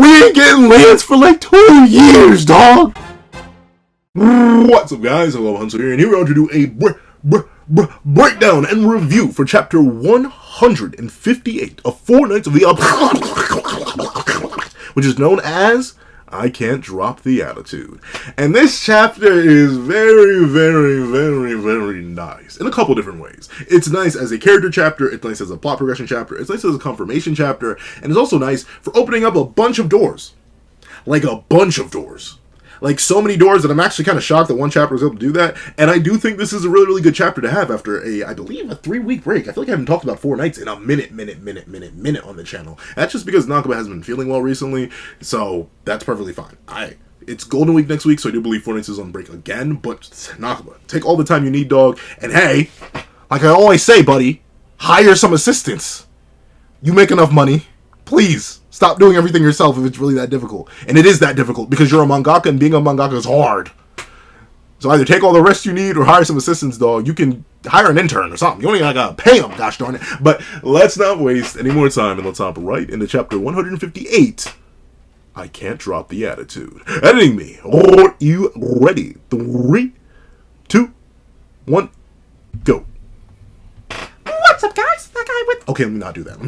We ain't getting lands for like 2 years, dog. What's up, guys? Hello, Hunter here, and here we are to do a breakdown and review for chapter 158 of Four Knights of the Apocalypse, which is known as I Can't Drop the Attitude. And this chapter is very, very, very, very nice in a couple different ways. It's nice as a character chapter, it's nice as a plot progression chapter, it's nice as a confirmation chapter, and it's also nice for opening up a bunch of doors. Like a bunch of doors. Like so many doors that I'm actually kind of shocked that one chapter was able to do that. And I do think this is a really, really good chapter to have after I believe a 3-week break. I feel like I haven't talked about Four Knights in a minute on the channel. That's just because Nakaba hasn't been feeling well recently, so that's perfectly fine. It's Golden Week next week, so I do believe Four Knights is on break again, but Nakaba, take all the time you need, dog. And hey, like I always say, buddy, hire some assistants. You make enough money. Please, stop doing everything yourself if it's really that difficult. And it is that difficult because you're a mangaka and being a mangaka is hard. So either take all the rest you need or hire some assistants, dog. You can hire an intern or something. You only gotta pay them, gosh darn it. But let's not waste any more time and let's hop right into chapter 158. I Can't Drop the Attitude. Editing me. Are you ready? 3, 2, 1, go. What's up, guys? That guy with... Okay, let me not do that.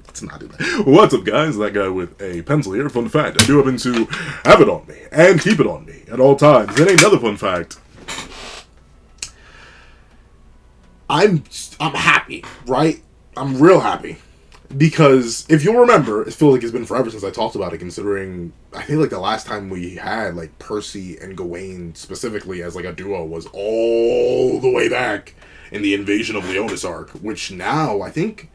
Let's not do that. What's up, guys? That guy with a pencil here. Fun fact, I do happen to have it on me and keep it on me at all times. And another fun fact, I'm happy, right? I'm real happy. Because if you'll remember, it feels like it's been forever since I talked about it, considering I think like the last time we had like Percy and Gawain specifically as like a duo was all the way back in the Invasion of Leonis arc, which now I think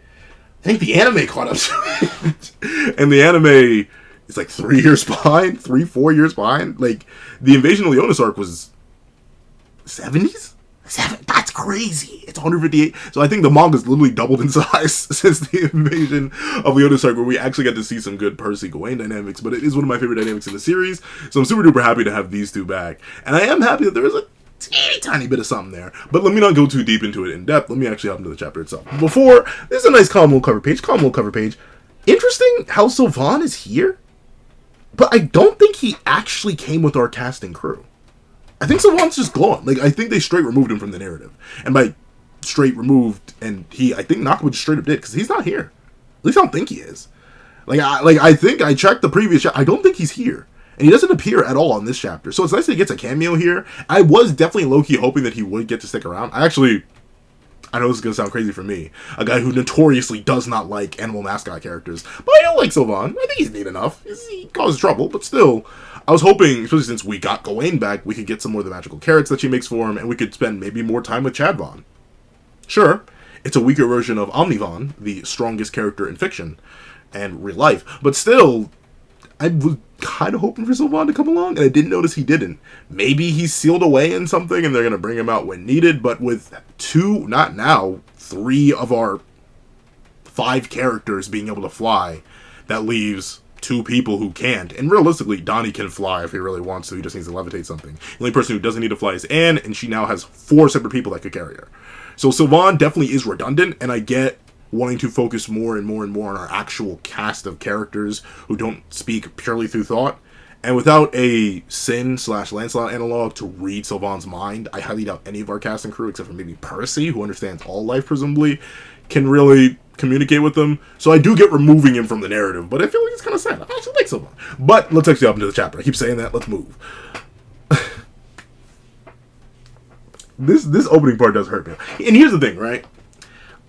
the anime caught up to it. And the anime is like 3 years behind, 4 years behind. Like, the Invasion of Leonis arc was 70s? That's crazy. It's 158. So I think the manga's literally doubled in size since the Invasion of Leonis arc, where we actually got to see some good Percy Gawain dynamics. But it is one of my favorite dynamics in the series. So I'm super duper happy to have these two back. And I am happy that there is a teeny tiny bit of something there, but let me not go too deep into it in depth. Let me actually hop into the chapter itself. Before, this is a nice calm little cover page. Interesting how Sylvan is here, but I don't think he actually came with our cast and crew. I think Sylvan's just gone. Like, I think they straight removed him from the narrative, and by straight removed, and I think Nakaba just straight up did, because he's not here. At least I don't think he is. I think I checked the previous chapter. I don't think he's here. And he doesn't appear at all in this chapter. So it's nice that he gets a cameo here. I was definitely low-key hoping that he would get to stick around. I know this is going to sound crazy for me, a guy who notoriously does not like animal mascot characters. But I don't like Sylvan. I think he's neat enough. He causes trouble, but still. I was hoping, especially since we got Gawain back, we could get some more of the magical carrots that she makes for him, and we could spend maybe more time with Chadvon. Sure, it's a weaker version of Omnivon, the strongest character in fiction and real life. But still, I was kind of hoping for Sylvan to come along, and I didn't notice he didn't. Maybe he's sealed away in something, and they're going to bring him out when needed, but with 3 of our 5 characters being able to fly, that leaves 2 people who can't. And realistically, Donnie can fly if he really wants to, he just needs to levitate something. The only person who doesn't need to fly is Anne, and she now has 4 separate people that could carry her. So Sylvan definitely is redundant, and I get wanting to focus more and more on our actual cast of characters who don't speak purely through thought. And without a Sin/Lancelot analog to read Sylvan's mind, I highly doubt any of our cast and crew, except for maybe Percy, who understands all life presumably, can really communicate with them. So I do get removing him from the narrative, but I feel like it's kind of sad. I actually like Sylvan. But let's actually hop into the chapter. I keep saying that. Let's move. This opening part does hurt me. And here's the thing, right?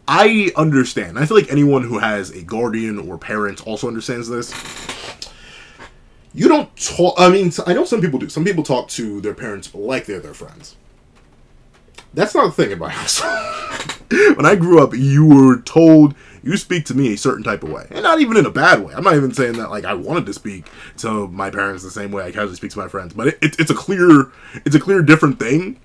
I understand. I feel like anyone who has a guardian or parent also understands this. You don't talk... I mean, I know some people do. Some people talk to their parents like they're their friends. That's not a thing in my house. When I grew up, you were told you speak to me a certain type of way. And not even in a bad way. I'm not even saying that, like, I wanted to speak to my parents the same way I casually speak to my friends. But it's a clear different thing.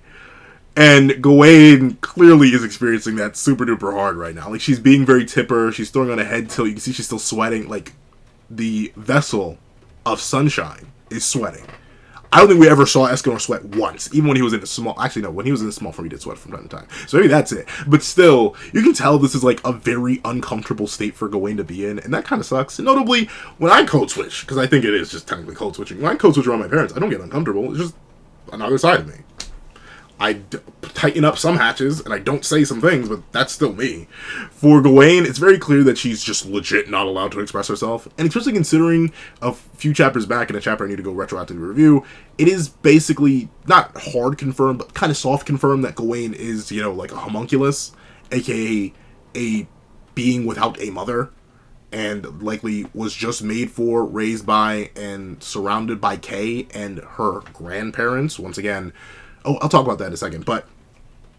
And Gawain clearly is experiencing that super duper hard right now. Like, she's being very tipper. She's throwing on a head tilt. You can see she's still sweating. Like, the vessel of sunshine is sweating. I don't think we ever saw Escanor sweat once, even when he was in a small... Actually, no, when he was in a small form, he did sweat from time to time. So maybe that's it. But still, you can tell this is like a very uncomfortable state for Gawain to be in, and that kind of sucks. Notably, when I code switch, because I think it is just technically code switching, when I code switch around my parents, I don't get uncomfortable. It's just another side of me. Tighten up some hatches, and I don't say some things, but that's still me. For Gawain, it's very clear that she's just legit not allowed to express herself, and especially considering a few chapters back in a chapter I need to go retroactively review, it is basically not hard confirmed, but kind of soft confirmed that Gawain is, you know, like a homunculus, aka a being without a mother, and likely was just made for, raised by, and surrounded by Kay and her grandparents. Once again, I'll talk about that in a second, but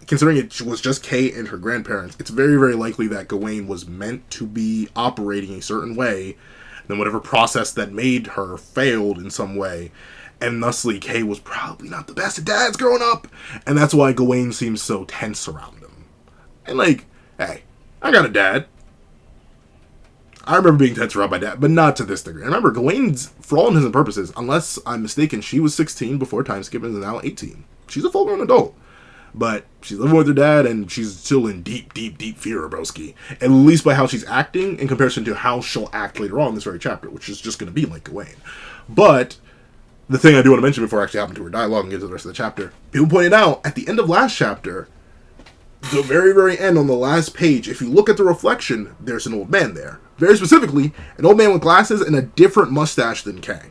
considering it was just Kay and her grandparents, it's very, very likely that Gawain was meant to be operating a certain way, and then whatever process that made her failed in some way, and thusly Kay was probably not the best at dads growing up, and that's why Gawain seems so tense around him. And like, hey, I got a dad. I remember being tense around my dad, but not to this degree. I remember Gawain's, for all intents and purposes, unless I'm mistaken, she was 16 before time skip and is now 18. She's a full-grown adult. But she's living with her dad, and she's still in deep, deep, deep fear of broski. At least by how she's acting in comparison to how she'll act later on in this very chapter, which is just going to be like Gawain. But the thing I do want to mention before I actually hop into her dialogue and get to the rest of the chapter, people pointed out, at the end of last chapter, the very, very end on the last page, if you look at the reflection, there's an old man there. Very specifically, an old man with glasses and a different mustache than Kay.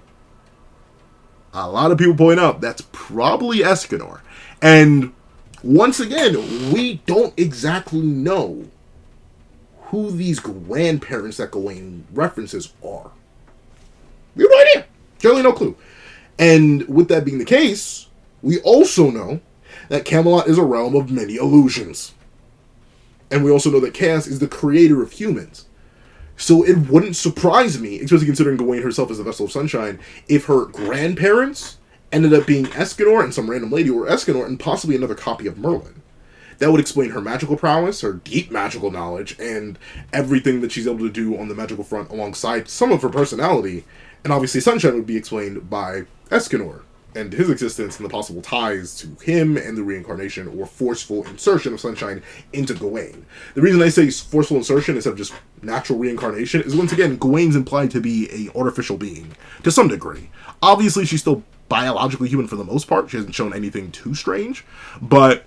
A lot of people point out that's probably Escanor. And once again, we don't exactly know who these grandparents that Gawain references are. We have no idea. Generally no clue. And with that being the case, we also know that Camelot is a realm of many illusions. And we also know that Chaos is the creator of humans. So it wouldn't surprise me, especially considering Gawain herself as a vessel of sunshine, if her grandparents ended up being Escanor and some random lady, or Escanor and possibly another copy of Merlin. That would explain her magical prowess, her deep magical knowledge, and everything that she's able to do on the magical front alongside some of her personality. And obviously Sunshine would be explained by Escanor and his existence and the possible ties to him and the reincarnation or forceful insertion of Sunshine into Gawain. The reason I say forceful insertion instead of just natural reincarnation is, once again, Gawain's implied to be a artificial being to some degree. Obviously, she's still biologically human for the most part. She hasn't shown anything too strange, but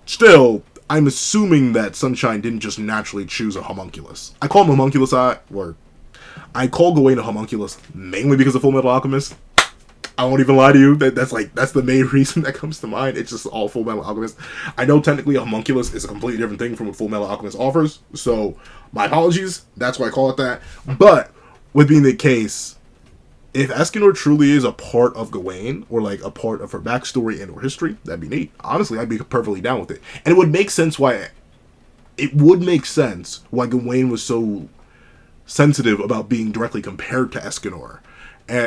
still, I'm assuming that Sunshine didn't just naturally choose a homunculus. I call him homunculus, I call Gawain a homunculus mainly because of Full Metal Alchemist. I won't even lie to you. That's the main reason that comes to mind. It's just all Full Metal Alchemist. I know technically a homunculus is a completely different thing from what Full Metal Alchemist offers, so my apologies. That's why I call it that. But with being the case, if Escanor truly is a part of Gawain, or like a part of her backstory and or history, that'd be neat. Honestly, I'd be perfectly down with it. And it would make sense why Gawain was so sensitive about being directly compared to Escanor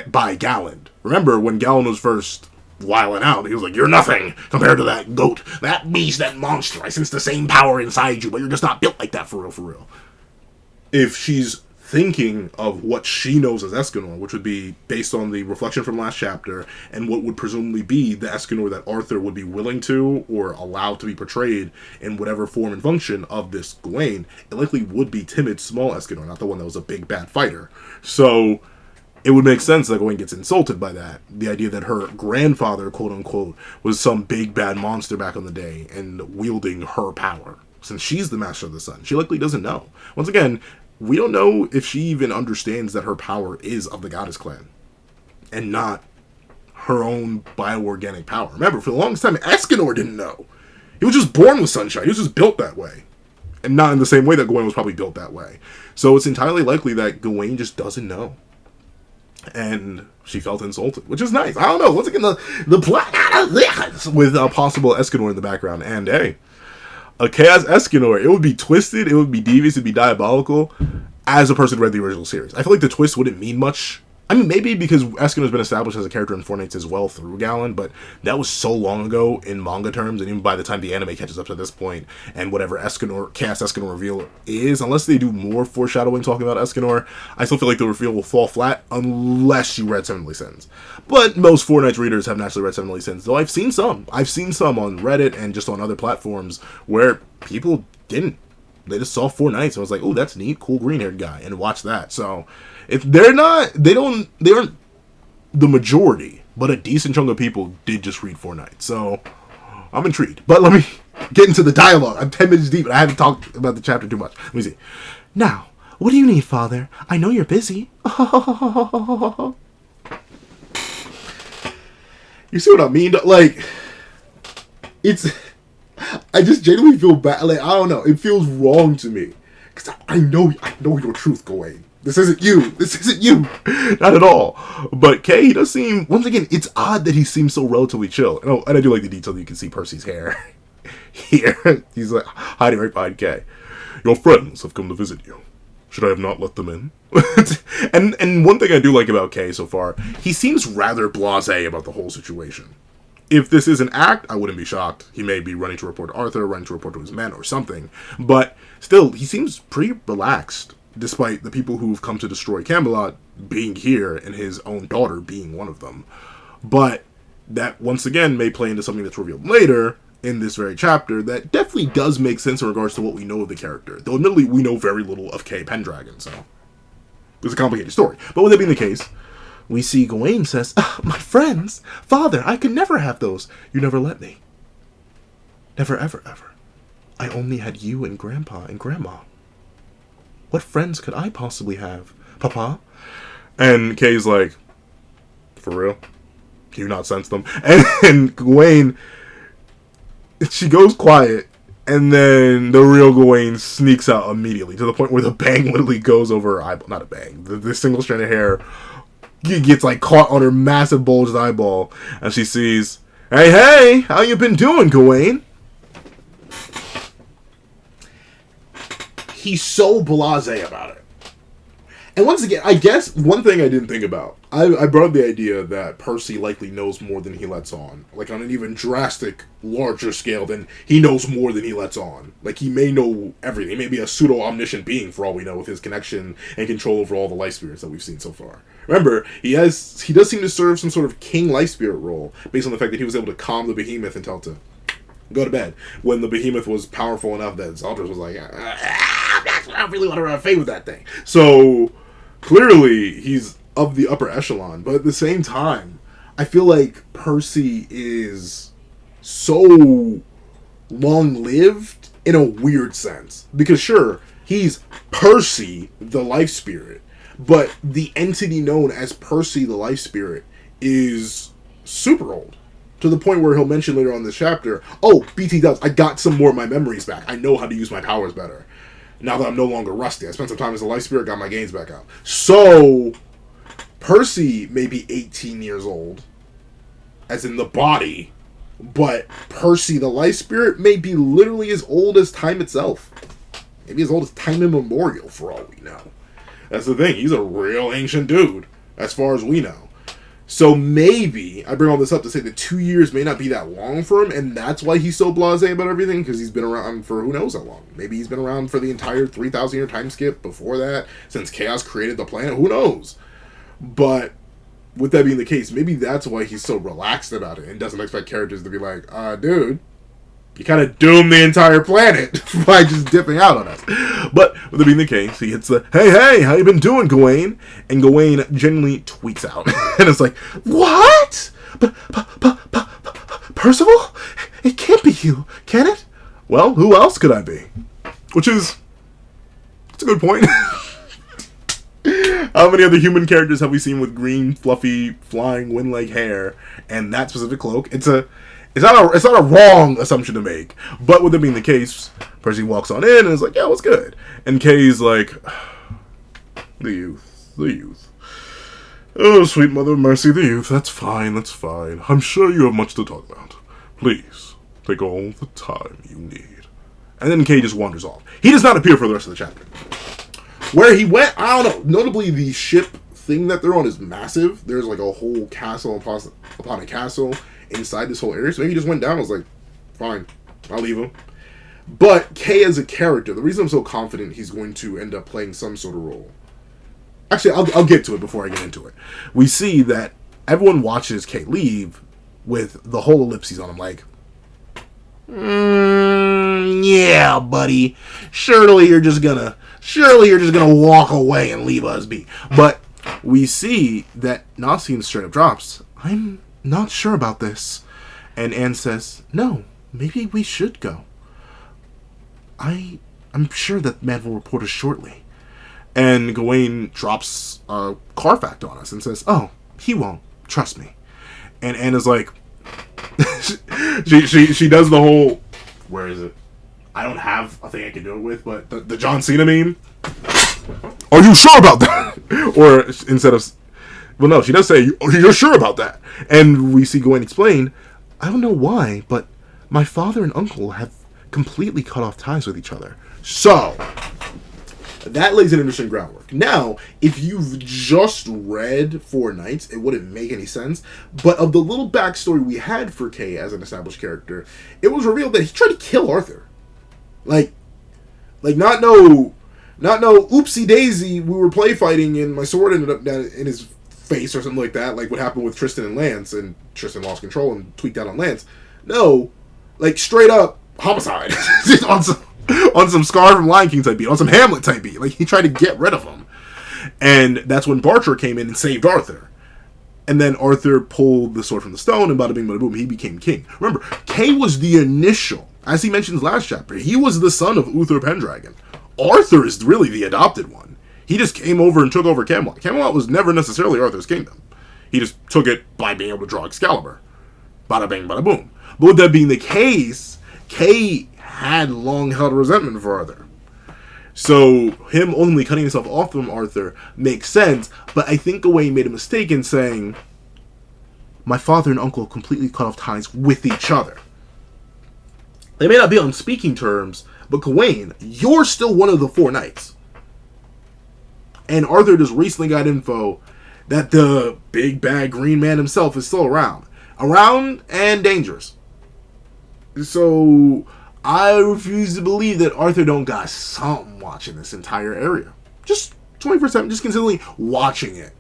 by Gawain. Remember, when Gawain was first wiling out, he was like, "You're nothing compared to that goat, that beast, that monster. I sense the same power inside you, but you're just not built like that for real, for real." If she's thinking of what she knows as Escanor, which would be based on the reflection from last chapter, and what would presumably be the Escanor that Arthur would be willing to or allow to be portrayed in whatever form and function of this Gawain, it likely would be timid, small Escanor, not the one that was a big, bad fighter. So it would make sense that Gawain gets insulted by that. The idea that her grandfather, quote-unquote, was some big, bad monster back in the day and wielding her power. Since she's the Master of the Sun, she likely doesn't know. Once again, we don't know if she even understands that her power is of the Goddess Clan and not her own bioorganic power. Remember, for the longest time, Escanor didn't know. He was just born with sunshine. He was just built that way. And not in the same way that Gawain was probably built that way. So it's entirely likely that Gawain just doesn't know. And she felt insulted, which is nice. I don't know. Once again, the plot with a possible Escanor in the background. And hey, a Chaos Escanor, it would be twisted, it would be devious, it'd be diabolical as a person who read the original series. I feel like the twist wouldn't mean much I mean, maybe because Escanor's been established as a character in Four Knights as well through Gawain, but that was so long ago in manga terms, and even by the time the anime catches up to this point, and whatever Chaos Escanor reveal is, unless they do more foreshadowing talking about Escanor, I still feel like the reveal will fall flat unless you read Seven Deadly Sins. But most Four Knights readers have naturally read Seven Deadly Sins, though I've seen some. I've seen some on Reddit and just on other platforms where people didn't. They just saw Four Knights and was like, oh, that's neat, cool green-haired guy, and watch that. So if they aren't the majority, but a decent chunk of people did just read Four Knights. So I'm intrigued. But let me get into the dialogue. I'm 10 minutes deep and I haven't talked about the chapter too much. Let me see. Now, what do you need, Father? I know you're busy. You see what I mean? Like, I just genuinely feel bad. Like, I don't know. It feels wrong to me. Because I know your truth, Gawain. This isn't you. This isn't you. Not at all. But Kay, he does seem, once again, it's odd that he seems so relatively chill. And I do like the detail that you can see Percy's hair here. He's like hiding right behind Kay. Your friends have come to visit you. Should I have not let them in? and one thing I do like about Kay so far, he seems rather blasé about the whole situation. If this is an act, I wouldn't be shocked. He may be running to report to Arthur, running to report to his men or something. But still, he seems pretty relaxed, despite the people who've come to destroy Camelot being here and his own daughter being one of them. But that, once again, may play into something that's revealed later in this very chapter that definitely does make sense in regards to what we know of the character. Though, admittedly, we know very little of Kay Pendragon, so it's a complicated story. But with that being the case, we see Gawain says, my friends, Father, I could never have those. You never let me. Never, ever, ever. I only had you and Grandpa and Grandma. What friends could I possibly have, Papa? And Kay's like, for real? Do you not sense them? And Gawain, she goes quiet, and then the real Gawain sneaks out immediately, to the point where the bang literally goes over her eyeball. Not a bang. The single strand of hair gets like caught on her massive bulged eyeball, and she sees, hey, how you been doing, Gawain? He's so blasé about it. And once again, I guess one thing I didn't think about, I brought up the idea that Percy likely knows more than he lets on. Like, on an even drastic, larger scale, than he knows more than he lets on. Like, he may know everything. He may be a pseudo-omniscient being, for all we know, with his connection and control over all the life spirits that we've seen so far. Remember, he does seem to serve some sort of king life spirit role, based on the fact that he was able to calm the behemoth and tell it to go to bed, when the behemoth was powerful enough that Zaldrus was like, I don't really want to run a fade with that thing. So clearly he's of the upper echelon, but at the same time, I feel like Percy is so long-lived in a weird sense. Because sure, he's Percy, the life spirit, but the entity known as Percy, the life spirit, is super old. To the point where he'll mention later on in this chapter, oh, BT Dubs, I got some more of my memories back. I know how to use my powers better. Now that I'm no longer rusty. I spent some time as a life spirit, got my gains back out. So, Percy may be 18 years old, as in the body, but Percy, the life spirit, may be literally as old as time itself. Maybe as old as time immemorial, for all we know. That's the thing. He's a real ancient dude, as far as we know. So maybe, I bring all this up to say that 2 years may not be that long for him, and that's why he's so blasé about everything, because he's been around for who knows how long. Maybe he's been around for the entire 3,000 year time skip before that, since Chaos created the planet, who knows? But, with that being the case, maybe that's why he's so relaxed about it, and doesn't expect characters to be like, dude, you kind of doomed the entire planet by just dipping out on us. But, with that being the case, he hits the, hey, how you been doing, Gawain? And Gawain genuinely tweaks out. And it's like, what? Percival? It can't be you, can it? Well, who else could I be? Which is, it's a good point. How many other human characters have we seen with green, fluffy, flying, wind-like hair, and that specific cloak? It's not a wrong assumption to make. But with it being the case, Percy walks on in and is like, yeah, what's good? And Kay's like, the youth. Oh, sweet mother of mercy, the youth. That's fine. I'm sure you have much to talk about. Please, take all the time you need. And then Kay just wanders off. He does not appear for the rest of the chapter. Where he went, I don't know. Notably, the ship thing that they're on is massive. There's like a whole castle upon a castle inside this whole area. So maybe he just went down and was like, fine, I'll leave him. But Kay as a character, the reason I'm so confident he's going to end up playing some sort of role. Actually, I'll get to it before I get into it. We see that everyone watches Kay leave with the whole ellipses on him, like, yeah, buddy. Surely you're just gonna walk away and leave us be. But we see that Nassim straight up drops, I'm not sure about this. And Anne says, no, maybe we should go. I'm sure that man will report us shortly. And Gawain drops a car fact on us and says, oh, he won't. Trust me. And Anna's like, she does the whole, where is it? I don't have a thing I can do it with, but the John Cena meme. Are you sure about that? Or instead of, well, no, she does say, you're sure about that. And we see Gawain explain, I don't know why, but my father and uncle have completely cut off ties with each other. So, that lays an interesting groundwork. Now, if you've just read Four Knights, it wouldn't make any sense. But of the little backstory we had for Kay as an established character, it was revealed that he tried to kill Arthur. Like not no oopsie daisy, we were play fighting and my sword ended up down in his face or something like that, like what happened with Tristan and Lance, and Tristan lost control and tweaked out on Lance. No, like straight up homicide. on some Scar from Lion King type beat, on some Hamlet type beat. Like, he tried to get rid of him. And that's when Barcher came in and saved Arthur. And then Arthur pulled the sword from the stone, and bada bing, bada boom, he became king. Remember, Kay was the initial, as he mentions last chapter, he was the son of Uther Pendragon. Arthur is really the adopted one. He just came over and took over Camelot. Camelot was never necessarily Arthur's kingdom. He just took it by being able to draw Excalibur. Bada bing, bada boom. But with that being the case, Kay had long-held resentment for Arthur. So, him only cutting himself off from Arthur makes sense, but I think Gawain made a mistake in saying, my father and uncle completely cut off ties with each other. They may not be on speaking terms, but Gawain, you're still one of the four knights. And Arthur just recently got info that the big bad green man himself is still around. Around and dangerous. So, I refuse to believe that Arthur don't got something watching this entire area. Just 24/7, just consistently watching it.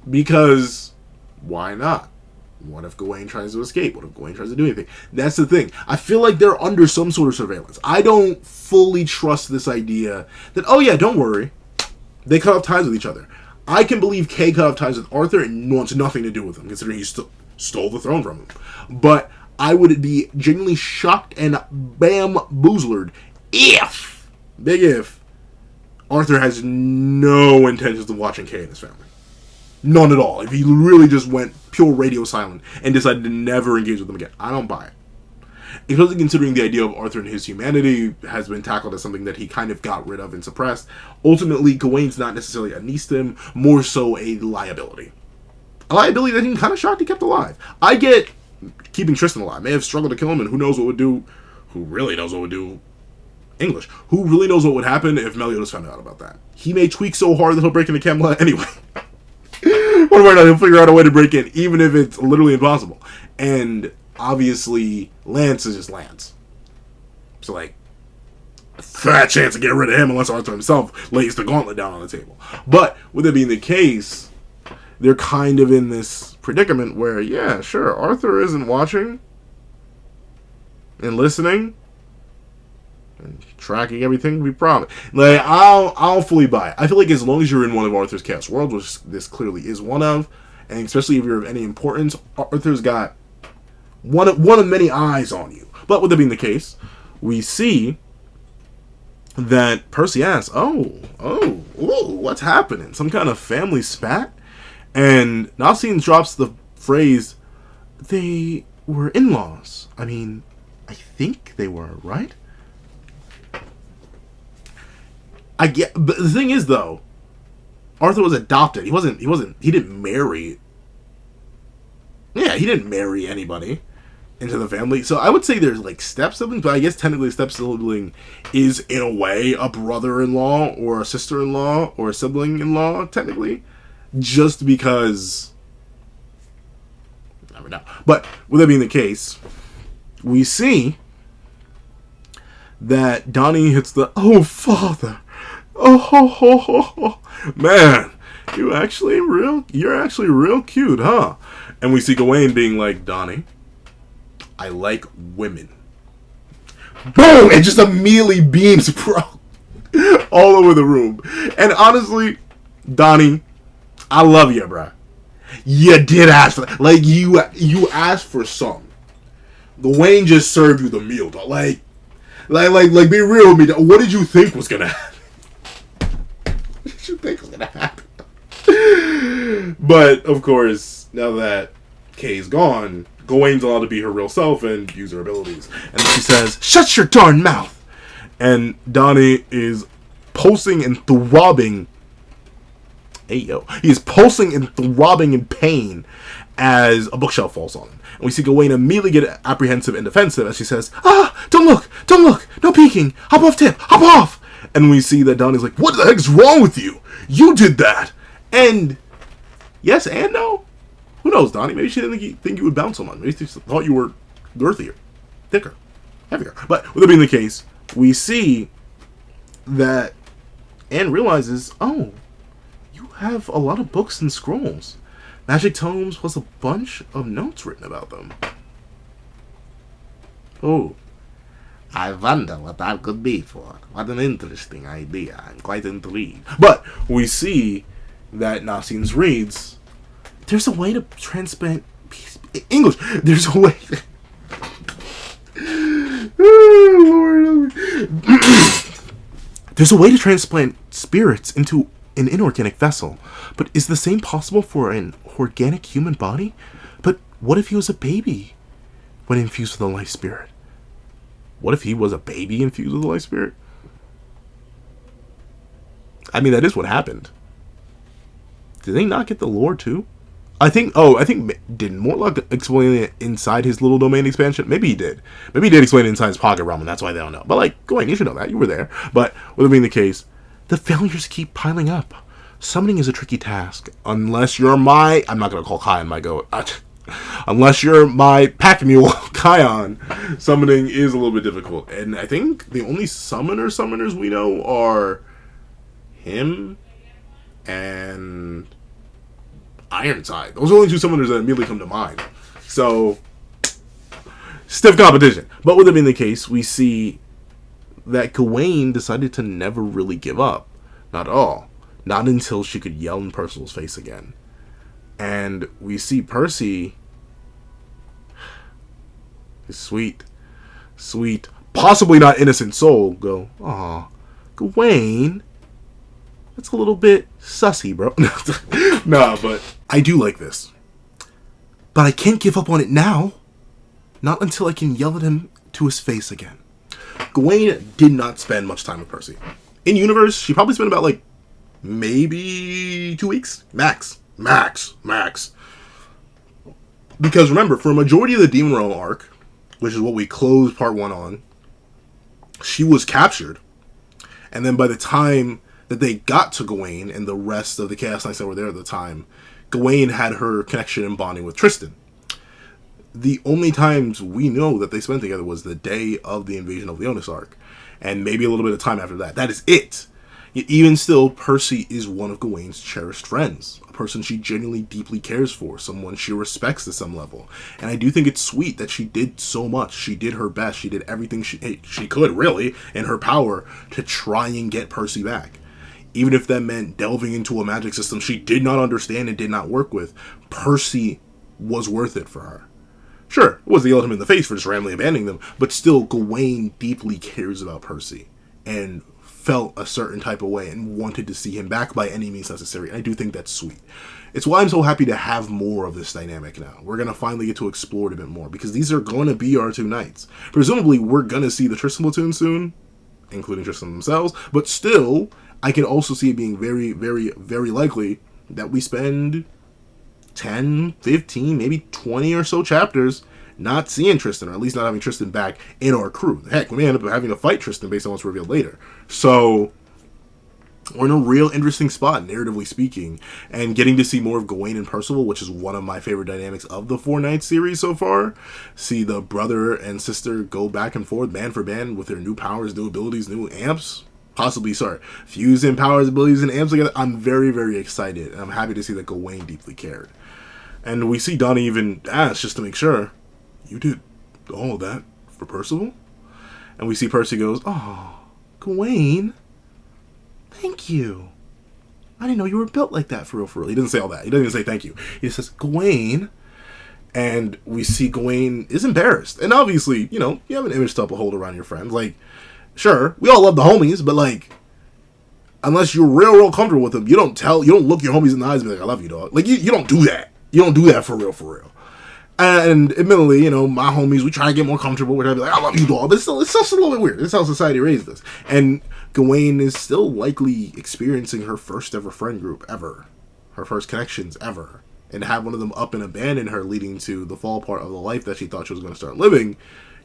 Because, why not? What if Gawain tries to escape? What if Gawain tries to do anything? That's the thing. I feel like they're under some sort of surveillance. I don't fully trust this idea that, oh yeah, don't worry, they cut off ties with each other. I can believe Kay cut off ties with Arthur and wants nothing to do with him, considering he stole the throne from him. But I would be genuinely shocked and bamboozled if, big if, Arthur has no intentions of watching Kay and his family. None at all. If he really just went pure radio silent and decided to never engage with them again. I don't buy it. Especially considering the idea of Arthur and his humanity has been tackled as something that he kind of got rid of and suppressed. Ultimately, Gawain's not necessarily a niece to him, more so a liability. A liability that he's kind of shocked he kept alive. I get keeping Tristan alive. May have struggled to kill him, and who knows what would do. Who really knows what would do. English. Who really knows what would happen if Meliodas found out about that? He may tweak so hard that he'll break into Camelot anyway. One way or another, he'll figure out a way to break in, even if it's literally impossible. And obviously, Lance is just Lance. So, like, fat chance to get rid of him unless Arthur himself lays the gauntlet down on the table. But with that being the case, they're kind of in this predicament where, yeah, sure, Arthur isn't watching and listening and tracking everything we promised. Like, I'll fully buy it. I feel like as long as you're in one of Arthur's Chaos Worlds, which this clearly is one of, and especially if you're of any importance, Arthur's got one of many eyes on you. But with that being the case, we see that Percy asks, oh, what's happening? Some kind of family spat? And Nassim drops the phrase, they were in-laws. I mean, I think they were, right? I get, but the thing is, though, Arthur was adopted. He didn't marry. Yeah, he didn't marry anybody into the family. So I would say there's like step-siblings, but I guess technically a step-sibling is, in a way, a brother-in-law or a sister-in-law or a sibling-in-law, technically. just because. Never know. But with that being the case, we see that Donnie hits the "Oh father, oh man, you're actually real cute, huh?" And we see Gawain being like, "Donnie, I like women." Boom! It just immediately beams, bro, all over the room. And honestly, Donnie, I love you, bro. You did ask for that. Like, you asked for some. Gawain just served you the meal, dog. Like, be real with me, dog. What did you think was gonna happen? What did you think was gonna happen? But, of course, now that Kay's gone, Gawain's allowed to be her real self and use her abilities. And then she says, "Shut your darn mouth!" And Donnie is pulsing and throbbing. Hey, yo. He is pulsing and throbbing in pain as a bookshelf falls on him. And we see Gawain immediately get apprehensive and defensive as she says, don't look, no peeking, hop off tip, hop off!" And we see that Donnie's like, "What the heck's wrong with you? You did that!" And yes and no. Who knows, Donnie? Maybe she didn't think you would bounce on. Maybe she thought you were girthier, thicker, heavier. But with it being the case, we see that Anne realizes, oh, you have a lot of books and scrolls. Magic tomes plus a bunch of notes written about them. Oh, I wonder what that could be for. What an interesting idea. I'm quite intrigued. But we see that Nassim reads, "There's a way to transplant English. There's a way." Oh, Lord. "There's a way to transplant spirits into an inorganic vessel. But is the same possible for an organic human body? But what if he was a baby when infused with a life spirit? What if he was a baby infused with a life spirit?" I mean, that is what happened. Did they not get the lore too? I think did Mortlock explain it inside his little domain expansion? Maybe he did. Maybe he did explain it inside his pocket realm, and that's why they don't know. But like, Gawain, you should know that. You were there. But with it being the case, the failures keep piling up. Summoning is a tricky task. Unless you're my... I'm not going to call Kion my goat. Unless you're my pack mule, Kion, summoning is a little bit difficult. And I think the only summoners we know are him and Ironside. Those are the only two summoners that immediately come to mind. So, stiff competition. But with it being the case, we see that Gawain decided to never really give up. Not at all. Not until she could yell in Percival's face again. And we see Percy, his sweet, possibly not innocent soul, go, "Aw, Gawain, that's a little bit sussy, bro." Nah, but I do like this. "But I can't give up on it now. Not until I can yell at him to his face again." Gawain did not spend much time with Percy. In universe, she probably spent about like maybe 2 weeks max. Because remember, for a majority of the Demon Realm arc, which is what we closed part 1 on, she was captured. And then by the time that they got to Gawain and the rest of the Chaos Knights that were there at the time, Gawain had her connection and bonding with Tristan. The only times we know that they spent together was the day of the invasion of Leonis arc. And maybe a little bit of time after that. That is it. Yet even still, Percy is one of Gawain's cherished friends. A person she genuinely deeply cares for. Someone she respects to some level. And I do think it's sweet that she did so much. She did her best. She did everything she could, really, in her power to try and get Percy back. Even if that meant delving into a magic system she did not understand and did not work with, Percy was worth it for her. Sure, it was the yelled him in the face for just randomly abandoning them, but still, Gawain deeply cares about Percy and felt a certain type of way and wanted to see him back by any means necessary. And I do think that's sweet. It's why I'm so happy to have more of this dynamic now. We're going to finally get to explore it a bit more, because these are going to be our 2 knights. Presumably, we're going to see the Tristan platoon soon, including Tristan themselves, but still, I can also see it being very, very, very likely that we spend 10, 15, maybe 20 or so chapters not seeing Tristan, or at least not having Tristan back in our crew. Heck, we may end up having to fight Tristan based on what's revealed later. So, we're in a real interesting spot, narratively speaking, and getting to see more of Gawain and Percival, which is one of my favorite dynamics of the Four Knights series so far. See the brother and sister go back and forth, band for band, with their new powers, new abilities, new amps. Fusing powers, abilities, and amps together. I'm very, very excited, and I'm happy to see that Gawain deeply cared. And we see Donnie even ask, just to make sure, you did all of that for Percival? And we see Percy goes, oh, Gawain, thank you. I didn't know you were built like that for real, for real. He doesn't say all that. He doesn't even say thank you. He just says, Gawain. And we see Gawain is embarrassed. And obviously, you know, you have an image to uphold around your friends. Like, sure, we all love the homies, but like, unless you're real comfortable with them, you don't look your homies in the eyes and be like, I love you, dog. Like, you don't do that. You don't do that for real, for real. And admittedly, you know, my homies, we try to get more comfortable. We're trying to be like, I love you, dog. But it's still a little bit weird. This is how society raised us. And Gawain is still likely experiencing her first ever friend group ever. Her first connections ever. And to have one of them up and abandon her, leading to the fall part of the life that she thought she was going to start living,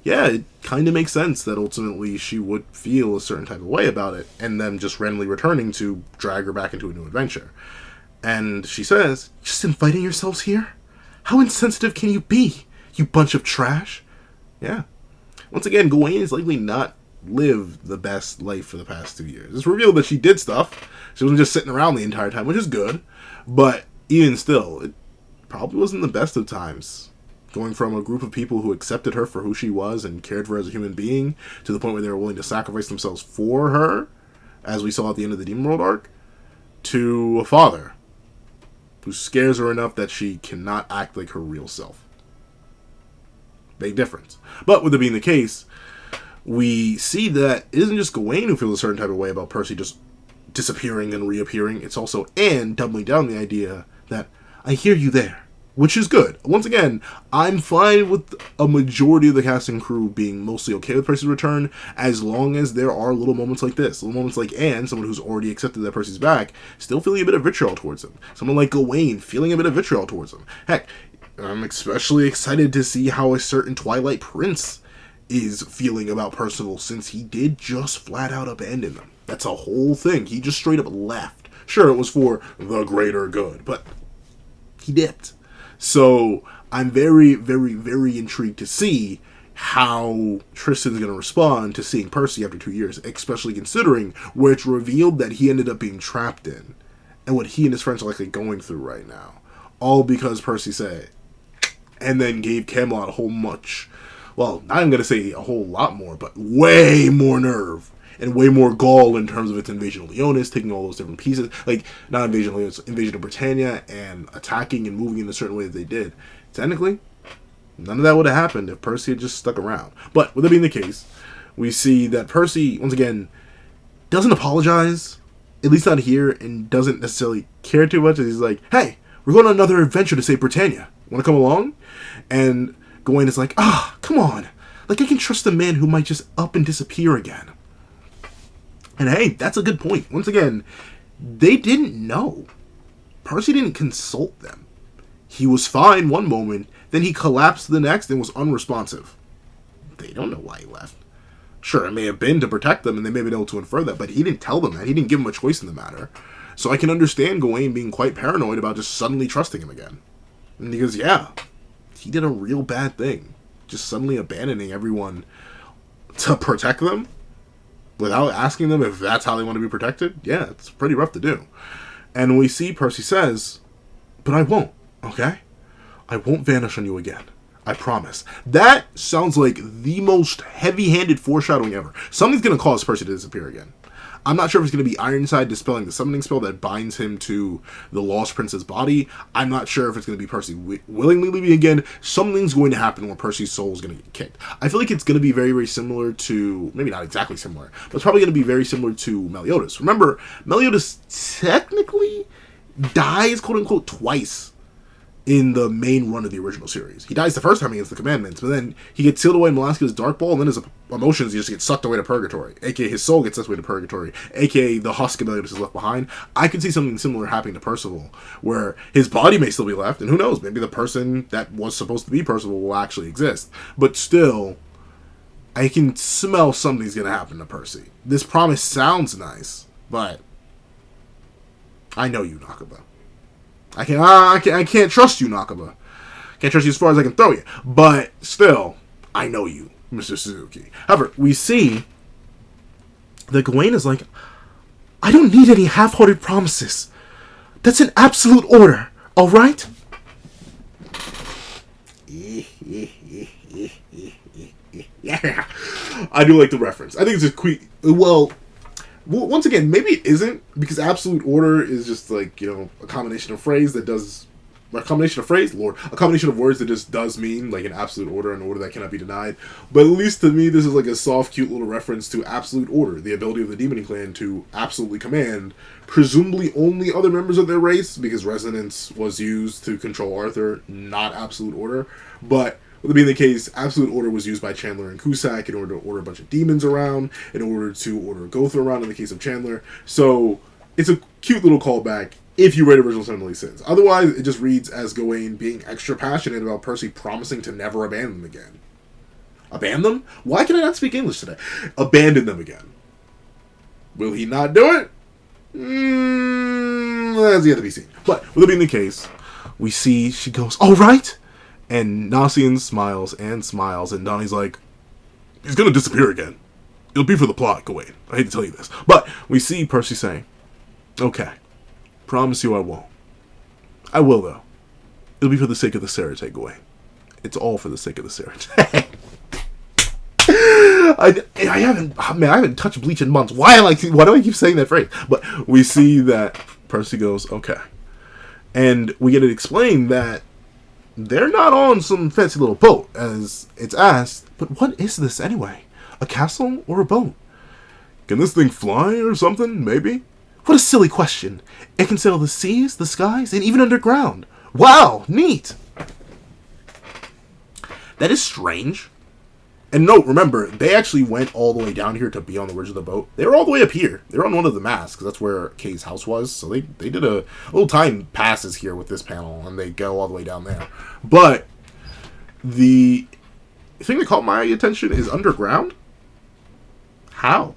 yeah, it kind of makes sense that ultimately she would feel a certain type of way about it, and them just randomly returning to drag her back into a new adventure. And she says, just inviting yourselves here? How insensitive can you be, you bunch of trash? Yeah. Once again, Gawain has likely not lived the best life for the past 2 years. It's revealed that she did stuff. She wasn't just sitting around the entire time, which is good. But even still, it probably wasn't the best of times. Going from a group of people who accepted her for who she was and cared for her as a human being, to the point where they were willing to sacrifice themselves for her, as we saw at the end of the Demon World arc, to a father who scares her enough that she cannot act like her real self. Big difference. But with it being the case, we see that it isn't just Gawain who feels a certain type of way about Percy just disappearing and reappearing. It's also Anne doubling down the idea that, I hear you there, which is good. Once again, I'm fine with a majority of the cast and crew being mostly okay with Percy's return, as long as there are little moments like this. Little moments like Anne, someone who's already accepted that Percy's back, still feeling a bit of vitriol towards him. Someone like Gawain feeling a bit of vitriol towards him. Heck, I'm especially excited to see how a certain Twilight Prince is feeling about Percival, since he did just flat out abandon them. That's a whole thing. He just straight up left. Sure, it was for the greater good, but he dipped. So I'm very, very, very intrigued to see how Tristan's going to respond to seeing Percy after 2 years, especially considering where it's revealed that he ended up being trapped in, and what he and his friends are likely going through right now. All because Percy said, and then gave Camelot a whole much, well, not even going to say a whole lot more, but way more nerve and way more gall in terms of its invasion of Leonis, taking all those different pieces, like, not invasion of Leonis, invasion of Britannia, and attacking and moving in a certain way that they did. Technically, none of that would have happened if Percy had just stuck around. But with it being the case, we see that Percy, once again, doesn't apologize, at least not here, and doesn't necessarily care too much. He's like, hey, we're going on another adventure to save Britannia. Want to come along? And Gawain is like, come on. Like, I can trust a man who might just up and disappear again. And hey, that's a good point. Once again, they didn't know. Percy didn't consult them. He was fine one moment, then he collapsed the next and was unresponsive. They don't know why he left. Sure, it may have been to protect them, and they may have been able to infer that, but he didn't tell them that. He didn't give them a choice in the matter. So I can understand Gawain being quite paranoid about just suddenly trusting him again. And because, yeah, he did a real bad thing. Just suddenly abandoning everyone to protect them without asking them if that's how they want to be protected. Yeah, it's pretty rough to do. And we see Percy says, but I won't, okay? I won't vanish on you again. I promise. That sounds like the most heavy-handed foreshadowing ever. Something's going to cause Percy to disappear again. I'm not sure if it's going to be Ironside dispelling the summoning spell that binds him to the Lost Prince's body. I'm not sure if it's going to be Percy willingly leaving again. Something's going to happen where Percy's soul is going to get kicked. I feel like it's going to be very, very similar to, maybe not exactly similar, but it's probably going to be very similar to Meliodas. Remember, Meliodas technically dies, quote-unquote, twice in the main run of the original series. He dies the first time against the Commandments, but then he gets sealed away in Melaskia's Dark Ball, and then his emotions just get sucked away to Purgatory, aka his soul gets sucked away to Purgatory, aka the husk of Meliodas is left behind. I could see something similar happening to Percival, where his body may still be left, and who knows, maybe the person that was supposed to be Percival will actually exist. But still, I can smell something's going to happen to Percy. This promise sounds nice, but I know you, Nakaba. I can't trust you, Nakaba. Can't trust you as far as I can throw you. But still, I know you, Mr. Suzuki. However, we see that Gawain is like, I don't need any half-hearted promises. That's an absolute order, alright? Yeah, I do like the reference. I think it's a quick. Well, once again, maybe it isn't, because absolute order is just like, you know, a combination of phrase that does. A combination of phrase, Lord, a combination of words that just does mean like an absolute order, an order that cannot be denied. But at least to me, this is like a soft, cute little reference to absolute order, the ability of the Demon Clan to absolutely command, presumably only other members of their race, because resonance was used to control Arthur, not absolute order. But with it being the case, absolute order was used by Chandler and Cusack in order to order a bunch of demons around, in order to order Gotha around in the case of Chandler. So it's a cute little callback if you read original Seven Deadly Sins. Otherwise, it just reads as Gawain being extra passionate about Percy promising to never abandon them again. Abandon them? Why can I not speak English today? Abandon them again. Will he not do it? That's yet to be seen. But with it being the case, we see she goes, all right. And Nasian smiles, and Donnie's like, he's gonna disappear again. It'll be for the plot, Gawain. I hate to tell you this. But we see Percy saying, okay, promise you I won't. I will, though. It'll be for the sake of the Sarate, Gawain. It's all for the sake of the Sarate. I haven't touched Bleach in months. Why do I keep saying that phrase? But we see that Percy goes, okay. And we get it explained that they're not on some fancy little boat, as it's asked, but what is this anyway? A castle or a boat? Can this thing fly or something, maybe? What a silly question. It can sail the seas, the skies, and even underground. Wow, neat. That is strange. And note, remember, they actually went all the way down here to be on the ridge of the boat. They were all the way up here. They were on one of the masts, because that's where Kay's house was. So they did a little time passes here with this panel, and they go all the way down there. But the thing that caught my attention is underground. How?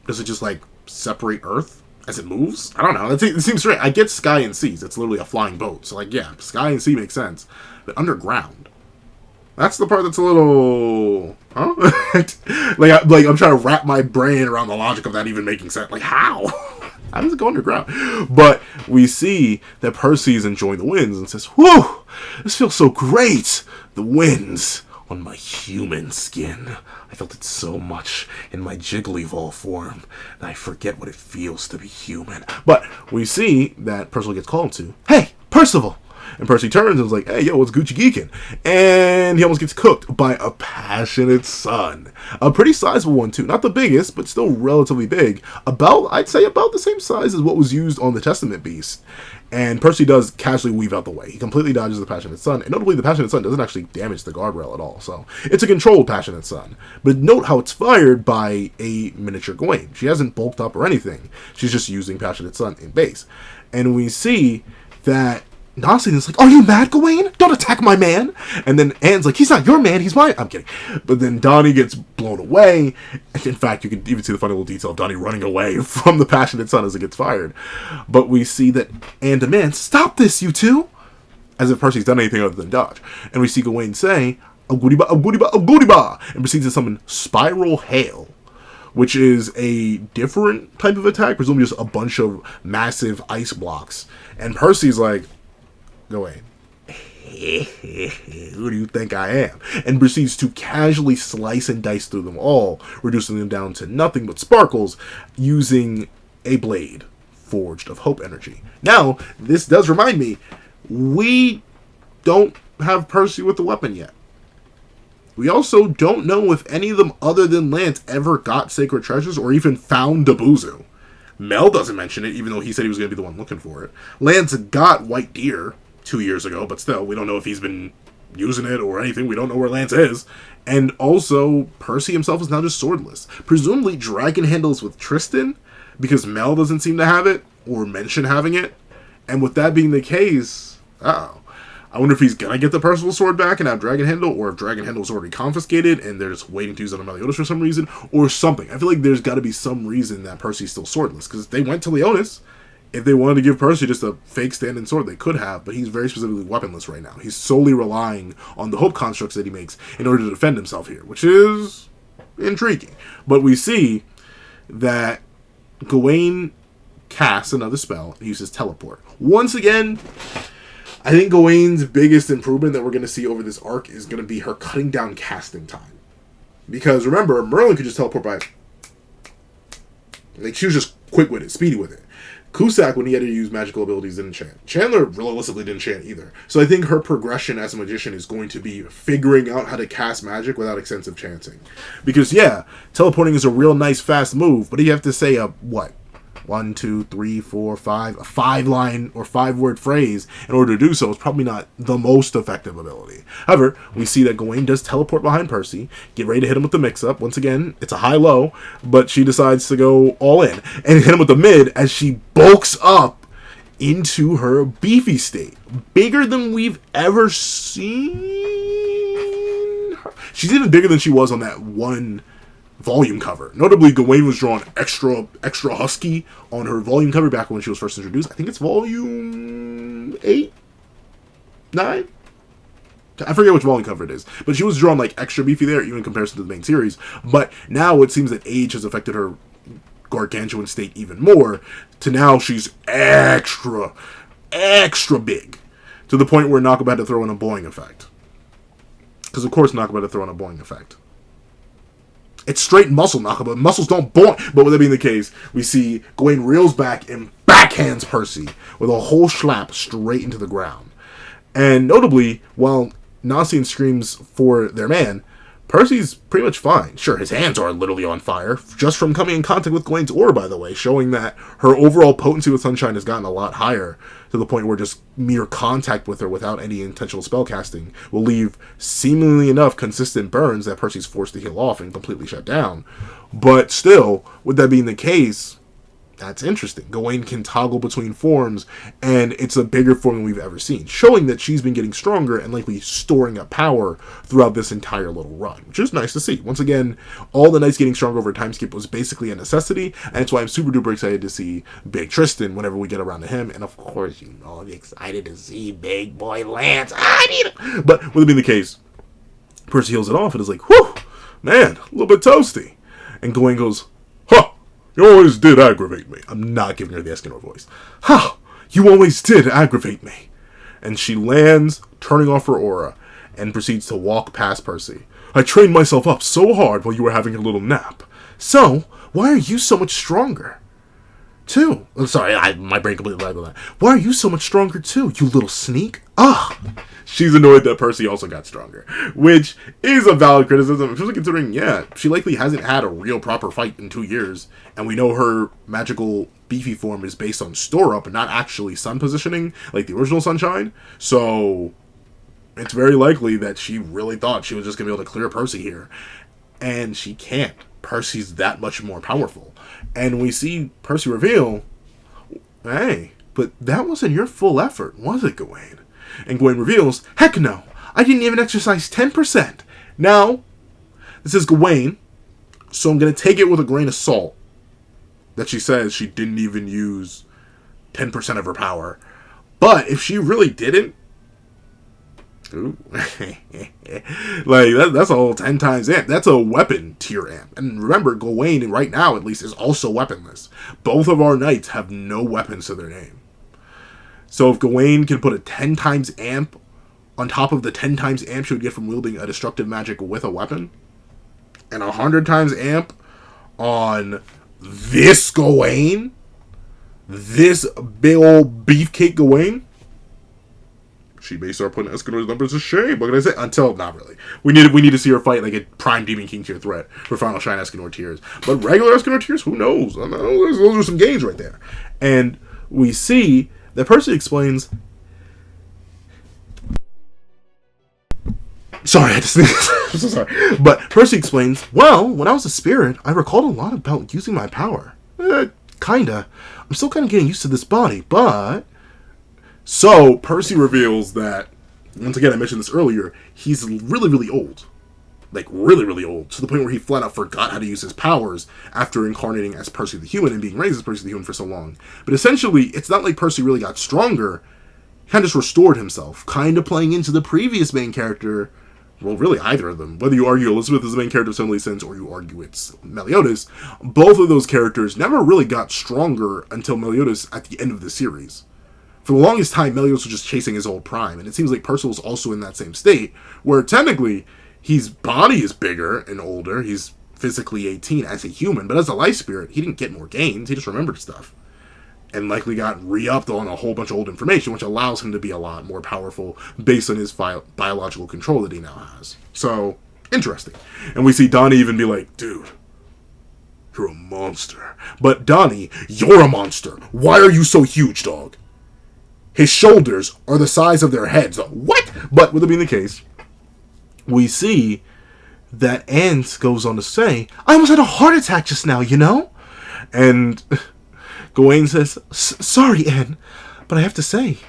Does it just, like, separate Earth as it moves? I don't know. It seems strange. I get sky and seas. It's literally a flying boat. So, like, yeah, sky and sea makes sense. But underground, that's the part that's a little, huh? like I'm trying to wrap my brain around the logic of that even making sense. Like, how? How does it go underground? But we see that Percy's enjoying the winds and says, whew, this feels so great. The winds on my human skin. I felt it so much in my Jigglypuff form that I forget what it feels to be human. But we see that Percival gets called to, hey, Percival! And Percy turns and is like, hey, yo, what's Gucci geeking? And he almost gets cooked by a passionate son. A pretty sizable one, too. Not the biggest, but still relatively big. I'd say about the same size as what was used on the Testament Beast. And Percy does casually weave out the way. He completely dodges the passionate son. And notably, the passionate son doesn't actually damage the guardrail at all. So it's a controlled passionate son. But note how it's fired by a miniature Gawain. She hasn't bulked up or anything. She's just using passionate son in base. And we see that Nasian is like, are you mad, Gawain? Don't attack my man. And then Anne's like, he's not your man, he's mine. I'm kidding. But then Donnie gets blown away. In fact, you can even see the funny little detail of Donnie running away from the passionate son as it gets fired. But we see that Anne demands, stop this, you two. As if Percy's done anything other than dodge. And we see Gawain say, Aguriba, Aguriba, Aguriba. And proceeds to summon Spiral Hail, which is a different type of attack, presumably just a bunch of massive ice blocks. And Percy's like, Gawain, who do you think I am? And proceeds to casually slice and dice through them all, reducing them down to nothing but sparkles, using a blade forged of hope energy. Now, this does remind me, we don't have Percy with the weapon yet. We also don't know if any of them other than Lance ever got sacred treasures or even found Dabuzu. Mel doesn't mention it, even though he said he was going to be the one looking for it. Lance got White Deer 2 years ago, but still, we don't know if he's been using it or anything. We don't know where Lance is. And also, Percy himself is now just swordless. Presumably, Dragon handles with Tristan, because Mel doesn't seem to have it, or mention having it. And with that being the case, I wonder if he's going to get the Percival sword back and have Dragon handle, or if Dragon handle is already confiscated, and they're just waiting to use it on Meliodas for some reason, or something. I feel like there's got to be some reason that Percy's still swordless, because if they went to Leonis, if they wanted to give Percy just a fake stand-in sword, they could have, but he's very specifically weaponless right now. He's solely relying on the hope constructs that he makes in order to defend himself here, which is intriguing. But we see that Gawain casts another spell and uses teleport. Once again, I think Gawain's biggest improvement that we're going to see over this arc is going to be her cutting down casting time. Because remember, Merlin could just teleport by... Like, she was just quick with it, speedy with it. Cusack, when he had to use magical abilities, didn't chant. Chandler realistically didn't chant either. So I think her progression as a magician is going to be figuring out how to cast magic without extensive chanting. Because, yeah, teleporting is a real nice, fast move, but you have to say a, what? 1, 2, 3, 4, 5, a 5-line or 5-word phrase in order to do so is probably not the most effective ability. However, we see that Gawain does teleport behind Percy, get ready to hit him with the mix-up. Once again, it's a high-low, but she decides to go all in and hit him with the mid as she bulks up into her beefy state. Bigger than we've ever seen her. She's even bigger than she was on that one volume cover. Notably, Gawain was drawn extra husky on her volume cover back when she was first introduced. I think it's volume 8? 9? I forget which volume cover it is. But she was drawn like extra beefy there, even in comparison to the main series. But now it seems that age has affected her gargantuan state even more, to now she's extra big. To the point where Nakaba had to throw in a boing effect. Because of course Nakaba had to throw in a boing effect. It's straight muscle Nakaba. Muscles don't boing. But with that being the case, we see Gawain reels back and backhands Percy with a whole slap straight into the ground. And notably, while Nasian screams for their man, Percy's pretty much fine. Sure, his hands are literally on fire, just from coming in contact with Gawain's aura, by the way, showing that her overall potency with Sunshine has gotten a lot higher, to the point where just mere contact with her without any intentional spellcasting will leave, seemingly enough, consistent burns that Percy's forced to heal off and completely shut down. But still, with that being the case, that's interesting. Gawain can toggle between forms, and it's a bigger form than we've ever seen, showing that she's been getting stronger and likely storing up power throughout this entire little run, which is nice to see. Once again, all the knights getting stronger over time skip was basically a necessity, and that's why I'm super duper excited to see Big Tristan whenever we get around to him, and of course, you know, I'm excited to see Big Boy Lance. I need him! But with it being the case, Percy heals it off and is like, whew, man, a little bit toasty. And Gawain goes, huh! You always did aggravate me. I'm not giving her the Escanor voice. Ha! You always did aggravate me. And she lands, turning off her aura, and proceeds to walk past Percy. I trained myself up so hard while you were having a little nap. So, why are you so much stronger? Too. I'm sorry, my brain completely lagged on that. Why are you so much stronger too, you little sneak? Ah! She's annoyed that Percy also got stronger, which is a valid criticism, especially considering, yeah, she likely hasn't had a real proper fight in 2 years, and we know her magical beefy form is based on store-up and not actually sun positioning, like the original Sunshine, so it's very likely that she really thought she was just going to be able to clear Percy here, and she can't. Percy's that much more powerful. And we see Percy reveal, hey, but that wasn't your full effort, was it, Gawain? And Gawain reveals, heck no, I didn't even exercise 10%. Now, this is Gawain, so I'm going to take it with a grain of salt that she says she didn't even use 10% of her power. But if she really didn't, ooh, like that's a whole 10 times amp. That's a weapon tier amp. And remember, Gawain, right now at least, is also weaponless. Both of our knights have no weapons to their name. So if Gawain can put a 10 times amp on top of the 10 times amp she would get from wielding a destructive magic with a weapon, and 100 times amp on this Gawain, this big old beefcake Gawain, she may start putting Escanor's numbers to shame. What can I say? Until, not really. We need to see her fight like a prime Demon King tier threat for Final Shine Escanor tiers. But regular Escanor tiers, who knows? I know, those are some games right there. And we see that Percy explains... Sorry, I had to sneeze. I'm so sorry. But Percy explains, well, when I was a spirit, I recalled a lot about using my power. Kinda. I'm still kind of getting used to this body, but... So, Percy reveals that, once again, I mentioned this earlier, he's really, really old. like really, really old, to the point where he flat out forgot how to use his powers after incarnating as Percy the Human and being raised as Percy the Human for so long. But essentially, it's not like Percy really got stronger. He kind of just restored himself, kind of playing into the previous main character. Well, really either of them. Whether you argue Elizabeth is the main character of Seven or you argue it's Meliodas, both of those characters never really got stronger until Meliodas at the end of the series. For the longest time, Meliodas was just chasing his old prime, and it seems like Percival's also in that same state, where technically his body is bigger and older. He's physically 18 as a human, but as a life spirit, he didn't get more gains. He just remembered stuff. And likely got re-upped on a whole bunch of old information, which allows him to be a lot more powerful based on his biological control that he now has. So, interesting. And we see Donnie even be like, dude, you're a monster. But Donnie, you're a monster. Why are you so huge, dog? His shoulders are the size of their heads. What? But with it being the case, we see that Ant goes on to say, I almost had a heart attack just now, you know? And Gawain says, sorry, Anne, but I have to say,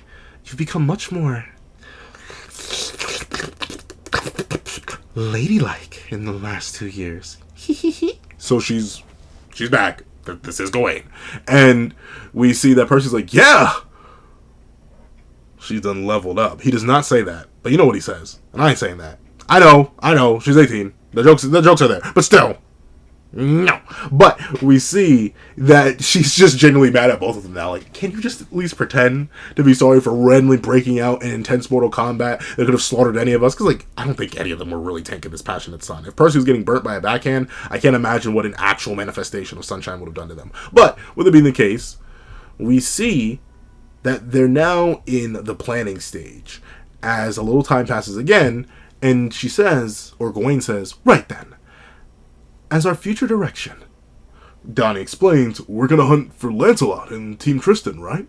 you've become much more ladylike in the last 2 years. So she's back. This is Gawain. And we see that Percy's like, yeah, she's done leveled up. He does not say that, but you know what he says. And I ain't saying that. I know, she's 18. The jokes are there. But still, no. But we see that she's just genuinely mad at both of them now. Like, can you just at least pretend to be sorry for randomly breaking out in intense Mortal Kombat that could have slaughtered any of us? Because, like, I don't think any of them were really tanking this passionate sun. If Percy was getting burnt by a backhand, I can't imagine what an actual manifestation of sunshine would have done to them. But, with it being the case, we see that they're now in the planning stage. As a little time passes again, and she says, or Gawain says, right then, as our future direction, Donnie explains, we're going to hunt for Lancelot and Team Tristan, right?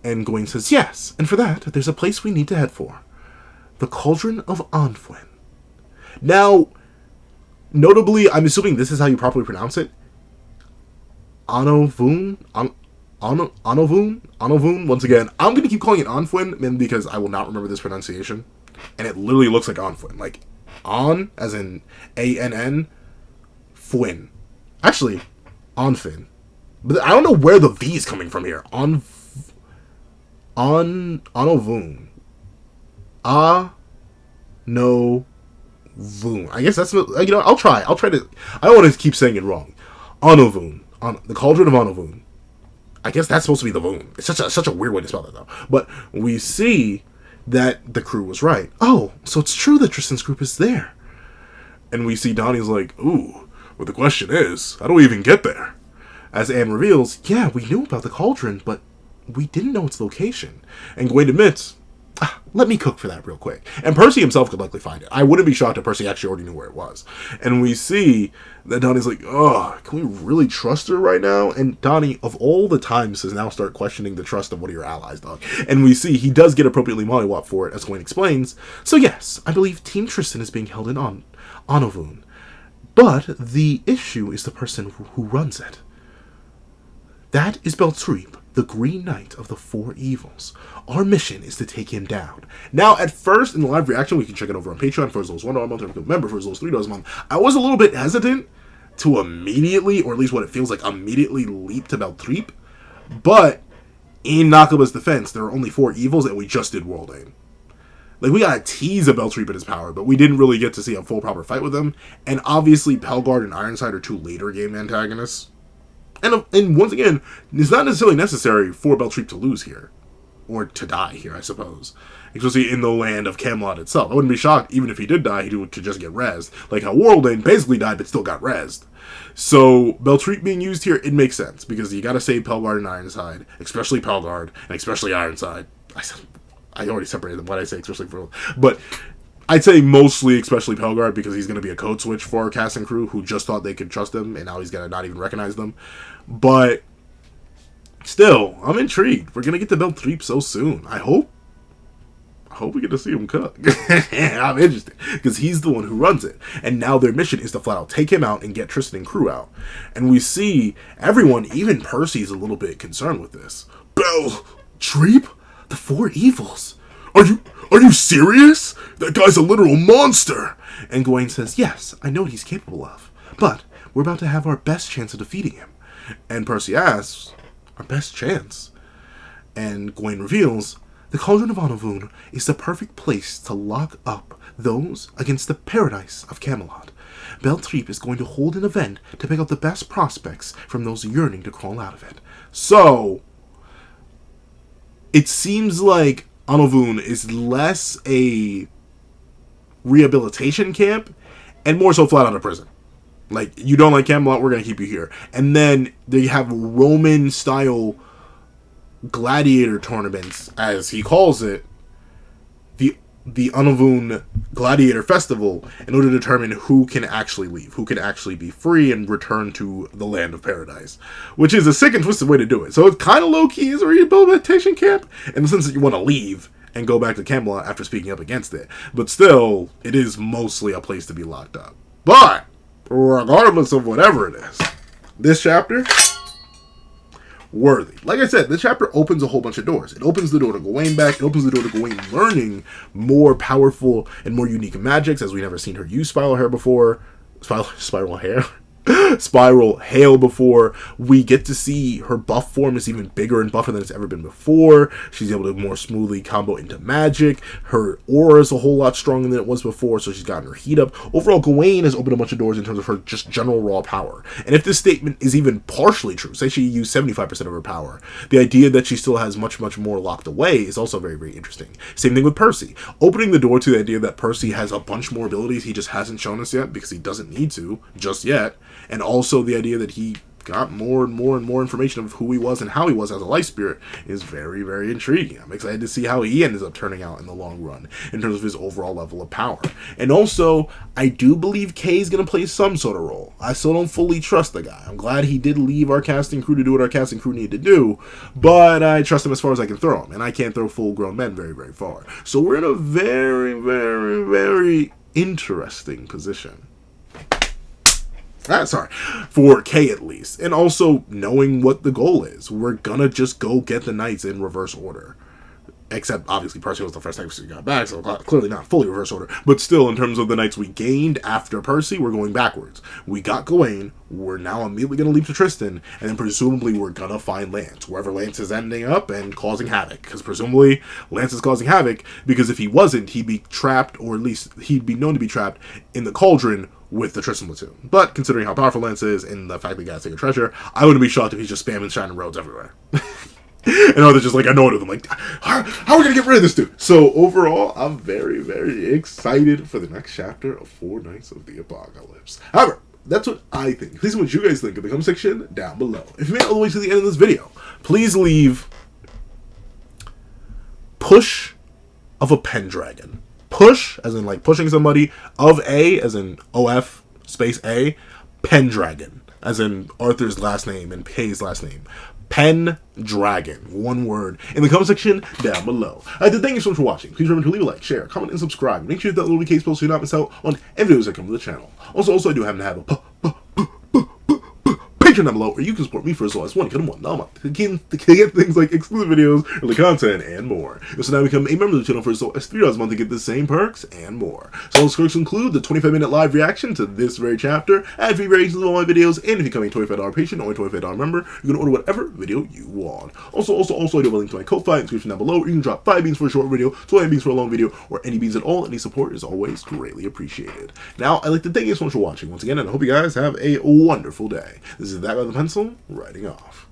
And Gawain says, yes, and for that, there's a place we need to head for. The Cauldron of Anavon. Now, notably, I'm assuming this is how you properly pronounce it. Anavon? Anavon? Once again, I'm going to keep calling it Anavon, because I will not remember this pronunciation. And it literally looks like Anavon. Like, on, as in A-N-N, Fwin. Actually, Anavon. But I don't know where the V is coming from here. Anavon. Anavon. I guess that's, I'll try to, I don't want to keep saying it wrong. Anavon. The Cauldron of Anavon. I guess that's supposed to be the Voon. It's such a weird way to spell that, though. But we see that the crew was right. Oh, so it's true that Tristan's group is there. And we see Donnie's like, ooh, well, the question is, how do we even get there? As Anne reveals, yeah, we knew about the cauldron, but we didn't know its location. And Gawain admits, let me cook for that real quick. And Percy himself could likely find it. I wouldn't be shocked if Percy actually already knew where it was. And we see that Donnie's like, oh, can we really trust her right now? And Donnie, of all the times, has now start questioning the trust of one of your allies, dog. And we see he does get appropriately mollywopped for it, as Gawain explains. So yes, I believe Team Tristan is being held in Anavon. But the issue is the person who runs it. That is Beltrep, the Green Knight of the Four Evils. Our mission is to take him down. Now, at first, in the live reaction, we can check it over on Patreon for as low as $1 a month, or remember, for as low as $3 a month. I was a little bit hesitant to immediately, or at least what it feels like, immediately leap to Beltrep. But, in Nakaba's defense, there are only 4 evils, and we just did World Aim. Like, we got a tease of Beltrep and his power, but we didn't really get to see a full proper fight with him. And obviously, Pelgard and Ironside are 2 later game antagonists. And once again, it's not necessarily necessary for Beltrep to lose here. Or to die here, I suppose. Especially in the land of Camelot itself. I wouldn't be shocked, even if he did die, he could just get rezzed. Like how Worldane basically died, but still got rezzed. So, Beltrep being used here, it makes sense. Because you gotta save Pelgard and Ironside. Especially Pelgard, and especially Ironside. I already separated them, why did I say especially for... But... I'd say mostly, especially Pelgard, because he's going to be a code switch for our cast and crew who just thought they could trust him, and now he's going to not even recognize them. But still, I'm intrigued. We're going to get to Beltrep so soon. I hope we get to see him cook. I'm interested, because he's the one who runs it. And now their mission is to flat out take him out and get Tristan and crew out. And we see everyone, even Percy's a little bit concerned with this. Beltrep? The Four Evils? Are you serious? That guy's a literal monster! And Gawain says, yes, I know what he's capable of, but we're about to have our best chance of defeating him. And Percy asks, our best chance? And Gawain reveals, the Cauldron of Anavon is the perfect place to lock up those against the paradise of Camelot. Beltriep is going to hold an event to pick out the best prospects from those yearning to crawl out of it. So, it seems like Anavon is less a rehabilitation camp and more so flat out of prison. Like, you don't like Camelot, we're going to keep you here. And then they have Roman-style gladiator tournaments, as he calls it, the Anavon Gladiator Festival, in order to determine who can actually leave, who can actually be free and return to the land of paradise. Which is a sick and twisted way to do it. So it's kind of low-key is a rehabilitation camp, in the sense that you want to leave and go back to Camelot after speaking up against it. But still, it is mostly a place to be locked up. But, regardless of whatever it is, this chapter, worthy. Like I said, this chapter opens a whole bunch of doors. It opens the door to Gawain back. It opens the door to Gawain learning more powerful and more unique magics, as we've never seen her use spiral hair before. Spiral hair? Spiral hail before. We get to see her buff form is even bigger and buffer than it's ever been before. She's able to more smoothly combo into magic. Her aura is a whole lot stronger than it was before, so she's gotten her heat up. Overall, Gawain has opened a bunch of doors in terms of her just general raw power. And if this statement is even partially true, say she used 75% of her power, the idea that she still has much, much more locked away is also very, very interesting. Same thing with Percy. Opening the door to the idea that Percy has a bunch more abilities he just hasn't shown us yet because he doesn't need to just yet. And also the idea that he got more and more and more information of who he was and how he was as a light spirit is very, very intriguing. I'm excited to see how he ends up turning out in the long run in terms of his overall level of power. And also, I do believe Kay is going to play some sort of role. I still don't fully trust the guy. I'm glad he did leave our casting crew to do what our casting crew needed to do, but I trust him as far as I can throw him, and I can't throw full-grown men very, very far. So we're in a very, very, very interesting position. For Kay at least. And also knowing what the goal is. We're gonna just go get the knights in reverse order. Except, obviously, Percival was the first knight we got back, so clearly not fully reverse order. But still, in terms of the knights we gained after Percy, we're going backwards. We got Gawain, we're now immediately going to leap to Tristan, and then presumably we're going to find Lance, wherever Lance is ending up and causing havoc. Because presumably, Lance is causing havoc, because if he wasn't, he'd be trapped, or at least he'd be known to be trapped, in the Cauldron with the Tristan platoon. But, considering how powerful Lance is, and the fact that he got to take a treasure, I wouldn't be shocked if he's just spamming shining roads everywhere. And others just like annoyed with him, like, how are we gonna get rid of this dude? So overall, I'm very, very excited for the next chapter of Four Knights of the Apocalypse. However, that's what I think. Please, what you guys think in the comment section down below. If you made it all the way to the end of this video, please leave push of a Pendragon. Push, as in like pushing somebody, of A, as in OF space A, Pendragon, as in Arthur's last name and Pay's last name. Pendragon, one word, in the comment section down below. Thank you so much for watching. Please remember to leave a like, share, comment, and subscribe. Make sure you hit that notification bell so you don't miss out on any videos that come to the channel. Also, I do happen to have a Patreon down below, where you can support me for as low as $1 a month to get things like exclusive videos, early content, and more. So now become a member of the channel for as low as $3 a month to get the same perks and more. So those perks include the 25-minute live reaction to this very chapter, ad-free reactions to all my videos, and if you become a $25 patron or a $25 member, you can order whatever video you want. Also, I do have a link to my Ko-Fi in the description down below, where you can drop 5 beans for a short video, 20 beans for a long video, or any beans at all. Any support is always greatly appreciated. Now, I'd like to thank you so much for watching once again, and I hope you guys have a wonderful day. This is That Guy with the Pencil, writing off.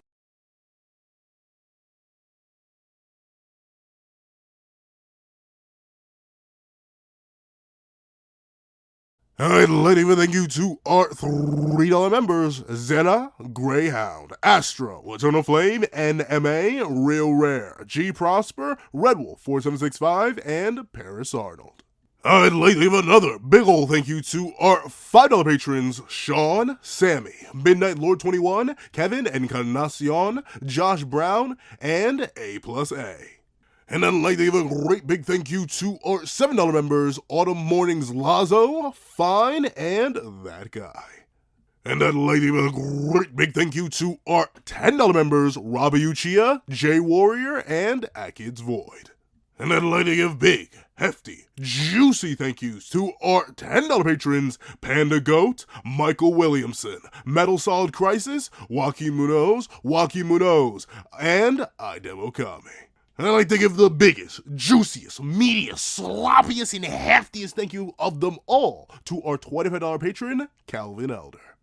I'd like to even thank you to our $3 members, Zena, Greyhound, Astro, Eternal Flame, NMA, Real Rare, G Prosper, Red Wolf 4765, and Paris Arnold. I'd like to give another big ol' thank you to our $5 patrons, Sean, Sammy, Midnight Lord 21, Kevin Encarnacion, Josh Brown, and A+A. And I'd like to give a great big thank you to our $7 members, Autumn Mornings Lazo, Fine, and That Guy. And I'd like to give a great big thank you to our $10 members, Robbie Uchiha, Jay Warrior, and Akid's Void. And I'd like to give big, hefty, juicy thank yous to our $10 patrons, Panda Goat, Michael Williamson, Metal Solid Crisis, Joaquin Munoz, and Idem Okami. And I'd like to give the biggest, juiciest, meatiest, sloppiest, and heftiest thank you of them all to our $25 patron, Calvin Elder.